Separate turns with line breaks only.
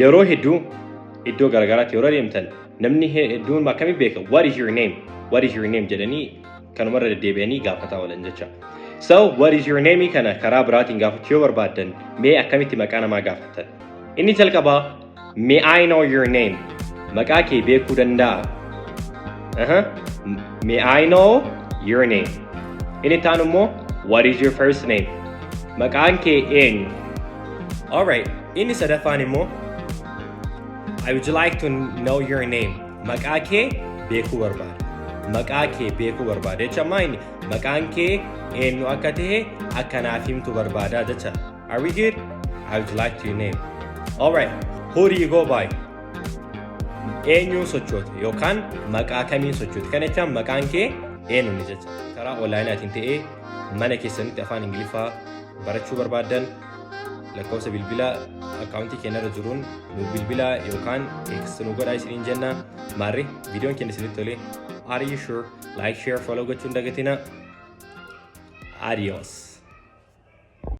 yeroo hedduu iddoo garagaraatti yeroo deemtan namni hedduun akkamitti beeka what is your name jedhanii kanumarra deddeebi'anii gaafataa oolan jecha. So what is your name kana karaa biraatiin gaafachuu barbaadan mee akkamitti maqaa namaa gaafattan? Inni jalqabaa may I know your name maqaa kee beekuu danda'a. May I know your name. Inni taan immoo what is your first name maqaan kee eenyu. Alright, inni sadaffaan immoo I would like to know your name maqaa kee beekuu barbaada. Maqaa kee beekuu barbaada jecha maayini maqaan kee eenyu akka ta'e akkanaaf himtu barbaada jecha. Are we good? I would like to name. Alright, who do you go by? Eenyu sochoota yookaan maqaa kamiin sochoota kana jecha maqaan kee eenyu ni jecha. Karaa onlaayinaatiin ta'ee mana keessanitti afaan Ingiliffaa barachuu barbaadan lakkoofsa bilbila akkaawuntii keenyarra jiruun nu bilbila yookaan teekst nu godhaa isiniin jenna. Maarri viidiyoon keenya isinitti tole. Are you sure? Like, share, follow gochuun dagatina. Adios.